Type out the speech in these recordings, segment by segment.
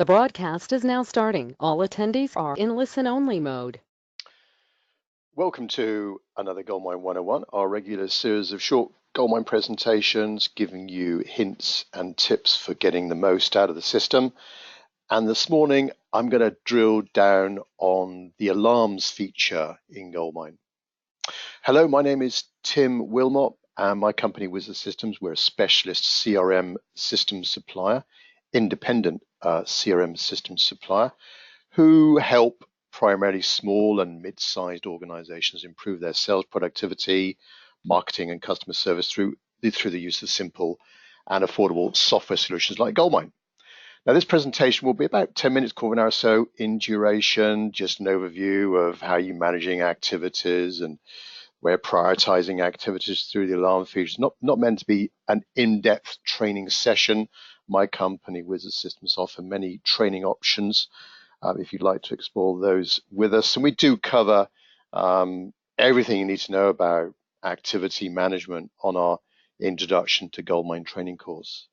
The broadcast is now starting. All attendees are in listen-only mode. Welcome to another GoldMine 101, our regular series of short GoldMine presentations giving you hints and tips for getting the most out of the system. And this morning, I'm going to drill down on the alarms feature in GoldMine. Hello, my name is Tim Wilmot, and my company Wizard Systems. We're a specialist CRM systems supplier, independent CRM systems supplier, who help primarily small and mid-sized organizations improve their sales productivity, marketing, and customer service through the use of simple and affordable software solutions like GoldMine. Now, this presentation will be about 10 minutes, quarter of an hour or so in duration, just an overview of how you're managing activities and we're prioritizing activities through the alarm features. Not meant to be an in-depth training session. My company, Wizard Systems, offer many training options if you'd like to explore those with us. And we do cover everything you need to know about activity management on our Introduction to GoldMine training course.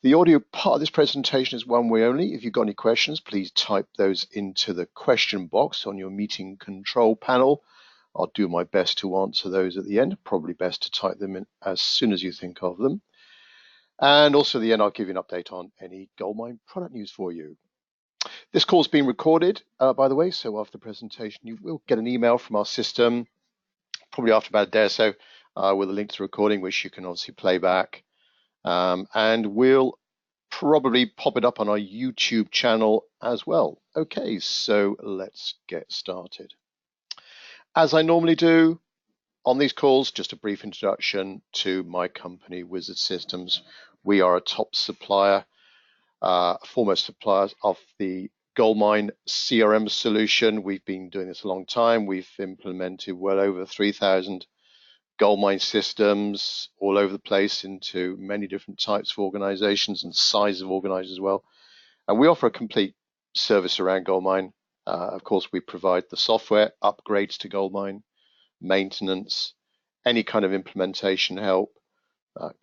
The audio part of this presentation is one way only. If you've got any questions, please type those into the question box on your meeting control panel. I'll do my best to answer those at the end. Probably best to type them in as soon as you think of them. And also at the end, I'll give you an update on any GoldMine product news for you. This call's been recorded, by the way, so after the presentation, you will get an email from our system, probably after about a day or so, with a link to the recording, which you can obviously play back. And we'll probably pop it up on our YouTube channel as well. Okay, so let's get started. As I normally do on these calls, just a brief introduction to my company, Wizard Systems. We are a top supplier, foremost suppliers of the GoldMine CRM solution. We've been doing this a long time. We've implemented well over 3,000 GoldMine systems all over the place into many different types of organizations and size of organizations as well. And we offer a complete service around GoldMine. Of course, we provide the software, upgrades to GoldMine, maintenance, any kind of implementation help,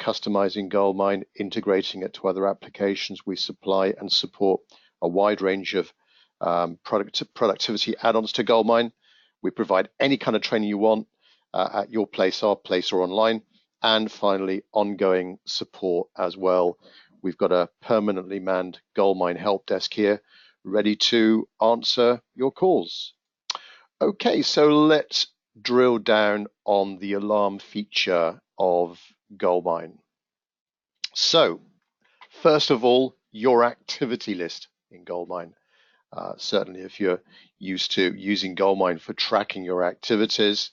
customizing GoldMine, integrating it to other applications. We supply and support a wide range of productivity add-ons to GoldMine. We provide any kind of training you want at your place, our place, or online. And finally, ongoing support as well. We've got a permanently manned GoldMine help desk here, ready to answer your calls. Okay, so let's drill down on the alarm feature of GoldMine. So, first of all, your activity list in GoldMine. Certainly, if you're used to using GoldMine for tracking your activities,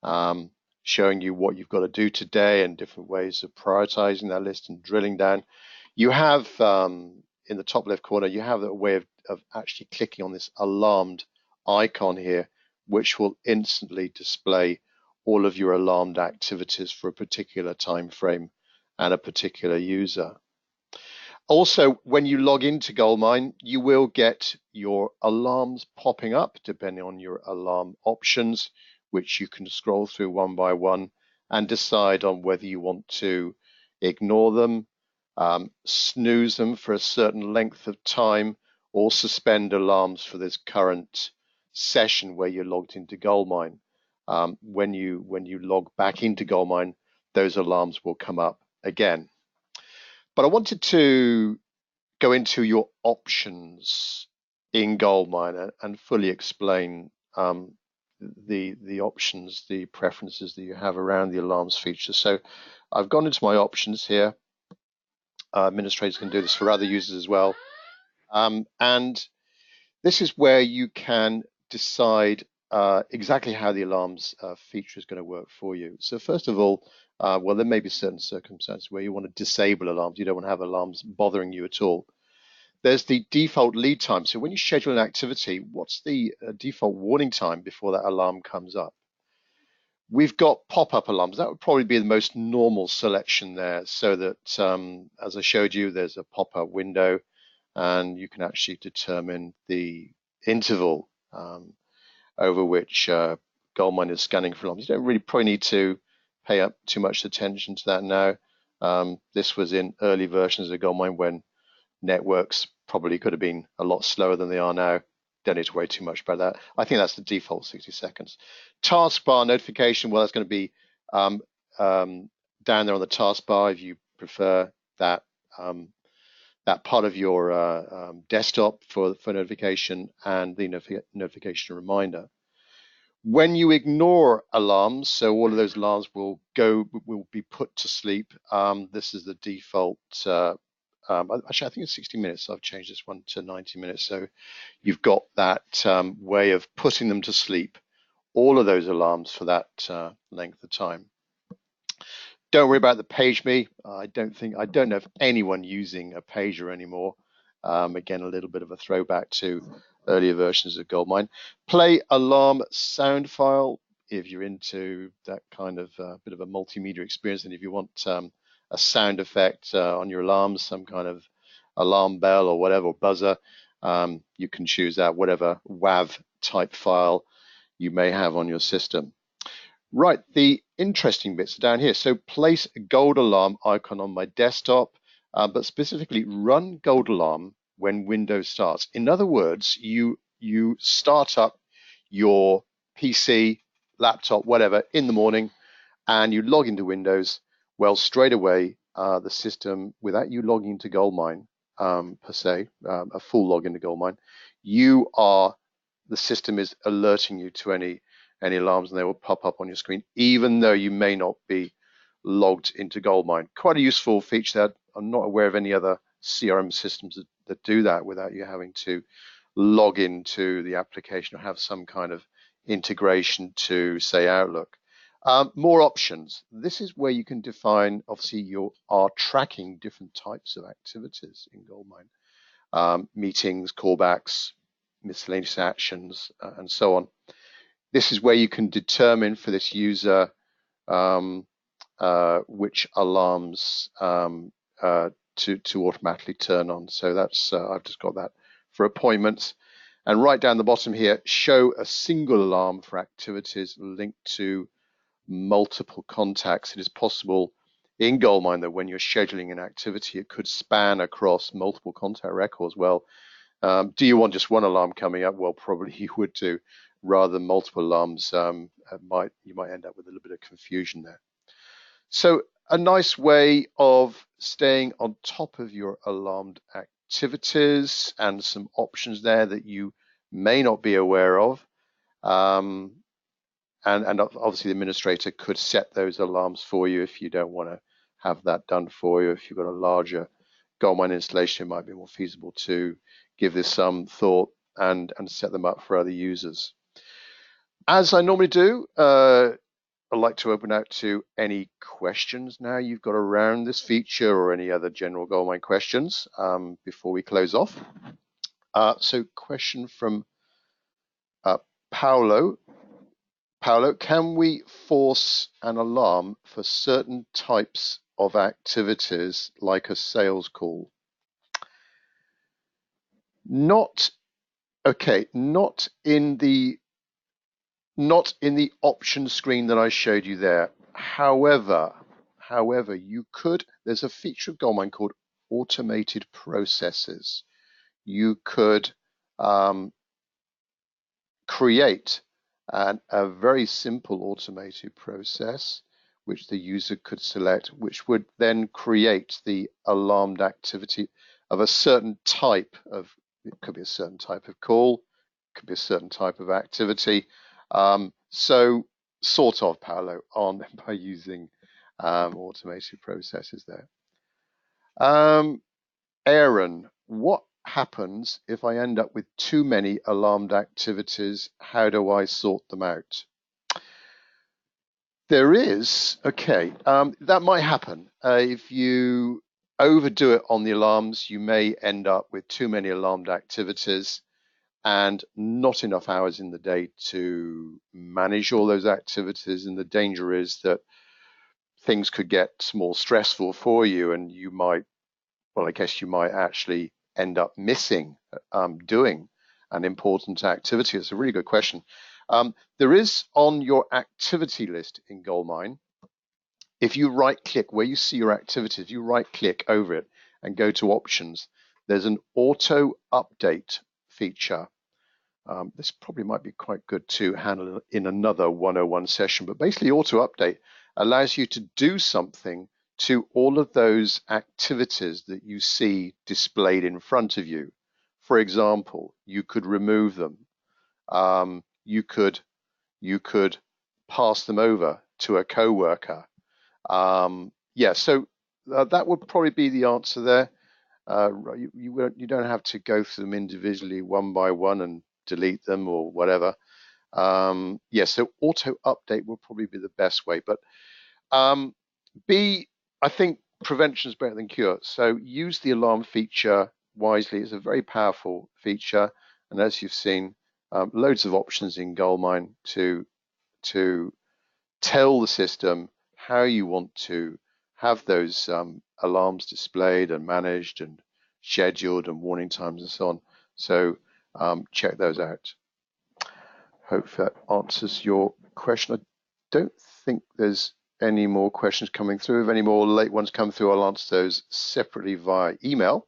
showing you what you've got to do today and different ways of prioritizing that list and drilling down, you have in the top left corner, you have a way of actually clicking on this alarmed icon here, which will instantly display all of your alarmed activities for a particular time frame and a particular user. Also, when you log into GoldMine, you will get your alarms popping up depending on your alarm options, which you can scroll through one by one and decide on whether you want to ignore them, snooze them for a certain length of time, or suspend alarms for this current session where you're logged into GoldMine. When you log back into GoldMine, those alarms will come up again. But I wanted to go into your options in GoldMine and fully explain the options, the preferences that you have around the alarms feature. So I've gone into my options here. Administrators can do this for other users as well. And this is where you can decide exactly how the alarms feature is going to work for you. So first of all, well, there may be certain circumstances where you want to disable alarms. You don't want to have alarms bothering you at all. There's the default lead time. So when you schedule an activity, what's the default warning time before that alarm comes up? We've got pop-up alarms. That would probably be the most normal selection there, so that, as I showed you, there's a pop-up window, and you can actually determine the interval over which GoldMine is scanning for alarms. You don't really probably need to pay up too much attention to that now. This was in early versions of GoldMine when networks probably could have been a lot slower than they are now. Don't need to worry too much about that. I think that's the default 60 seconds. Taskbar notification, well, that's going to be um, down there on the taskbar if you prefer that that part of your desktop for notification and the notification reminder. When you ignore alarms, so all of those alarms will be put to sleep. This is the default. Actually, I think it's 60 minutes. I've changed this one to 90 minutes. So you've got that way of putting them to sleep, all of those alarms for that length of time. Don't worry about the page me. I don't know of anyone using a pager anymore. Again, a little bit of a throwback to earlier versions of GoldMine. Play alarm sound file if you're into that kind of bit of a multimedia experience, and if you want a sound effect on your alarms, some kind of alarm bell or whatever, or buzzer, you can choose that, whatever WAV type file you may have on your system. Right, the interesting bits are down here. So place a gold alarm icon on my desktop, but specifically run gold alarm when Windows starts. In other words, you start up your PC, laptop, whatever, in the morning, and you log into Windows. Well, straight away, the system, without you logging into GoldMine per se, a full login to GoldMine, the system is alerting you to any alarms, and they will pop up on your screen, even though you may not be logged into GoldMine. Quite a useful feature that I'm not aware of any other CRM systems that do that without you having to log into the application or have some kind of integration to, say, Outlook. More options. This is where you can define, obviously, you are tracking different types of activities in GoldMine. Meetings, callbacks, miscellaneous actions, and so on. This is where you can determine for this user which alarms to automatically turn on. So that's I've just got that for appointments. And right down the bottom here, show a single alarm for activities linked to multiple contacts. It is possible in GoldMine that when you're scheduling an activity, it could span across multiple contact records. Well, do you want just one alarm coming up? Well, probably you would do, rather than multiple alarms. You might end up with a little bit of confusion there. So a nice way of staying on top of your alarmed activities, and some options there that you may not be aware of. And obviously the administrator could set those alarms for you if you don't want to have that done for you. If you've got a larger GoldMine installation, it might be more feasible to give this some thought and set them up for other users. As I normally do, I'd like to open out to any questions now you've got around this feature, or any other general GoldMine questions before we close off. So question from Paolo. Paolo, can we force an alarm for certain types of activities like a sales call? Not in the option screen that I showed you there. However, you could, there's a feature of GoldMine called automated processes. You could create a very simple automated process which the user could select, which would then create the alarmed activity of a certain type of, it could be a certain type of call, could be a certain type of activity. So sort of, Paolo, on by using automated processes there. Aaron, what happens if I end up with too many alarmed activities? How do I sort them out? There is, that might happen. If you overdo it on the alarms, you may end up with too many alarmed activities and not enough hours in the day to manage all those activities. And the danger is that things could get more stressful for you, and you might, well, I guess you might actually end up missing doing an important activity. It's a really good question. There is on your activity list in GoldMine, if you right click where you see your activities, you right click over it and go to options, there's an auto update feature. This probably might be quite good to handle in another 101 session, but basically auto update allows you to do something to all of those activities that you see displayed in front of you. For example, you could remove them. You could pass them over to a coworker. Yeah, so that would probably be the answer there. You don't have to go through them individually one by one and delete them or whatever. Yeah, so auto update will probably be the best way. But I think prevention is better than cure. So use the alarm feature wisely. It's a very powerful feature, and as you've seen, loads of options in GoldMine to tell the system how you want to have those alarms displayed and managed and scheduled and warning times and so on. So check those out. Hope that answers your question. I don't think there's any more questions coming through. If any more late ones come through, I'll answer those separately via email.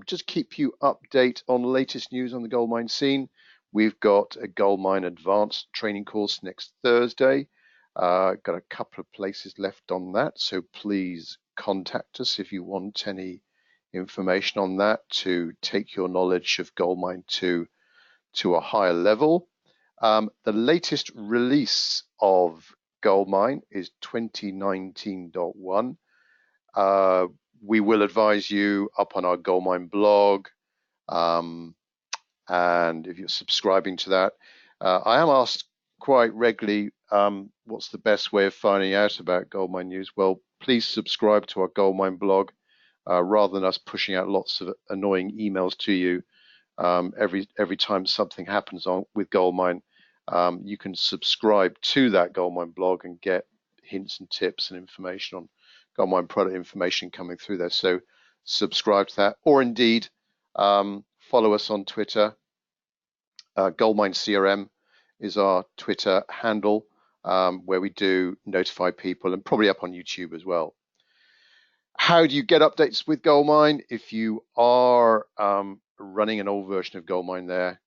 Just keep you update on the latest news on the GoldMine scene. We've got a GoldMine Advanced training course next Thursday. Got a couple of places left on that, so please contact us if you want any information on that to take your knowledge of GoldMine to a higher level. The latest release of GoldMine is 2019.1. We will advise you up on our GoldMine blog, and if you're subscribing to that, I am asked quite regularly, what's the best way of finding out about GoldMine news? Well, please subscribe to our GoldMine blog, rather than us pushing out lots of annoying emails to you every time something happens with GoldMine. You can subscribe to that GoldMine blog and get hints and tips and information on GoldMine product information coming through there. So subscribe to that, or indeed follow us on Twitter. GoldMine CRM is our Twitter handle, where we do notify people, and probably up on YouTube as well. How do you get updates with GoldMine? If you are running an old version of GoldMine there,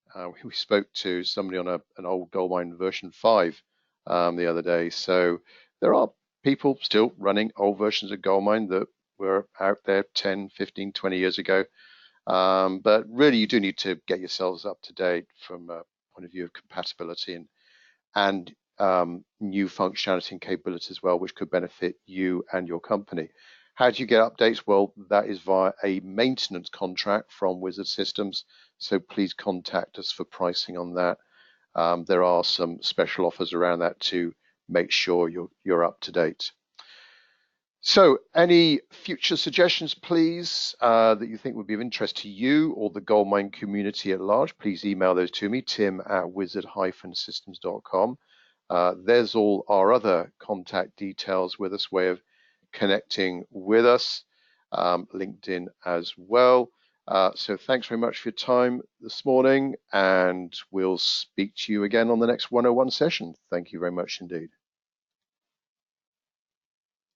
we spoke to somebody on an old GoldMine version 5 the other day. So there are people still running old versions of GoldMine that were out there 10, 15, 20 years ago. But really, you do need to get yourselves up to date from a point of view of compatibility and new functionality and capability as well, which could benefit you and your company. How do you get updates? Well, that is via a maintenance contract from Wizard Systems. So please contact us for pricing on that. There are some special offers around that to make sure you're up to date. So any future suggestions, please, that you think would be of interest to you or the GoldMine community at large, please email those to me, tim@wizard-systems.com. There's all our other contact details with us, way of connecting with us, LinkedIn as well. So thanks very much for your time this morning, and we'll speak to you again on the next 101 session. Thank you very much indeed.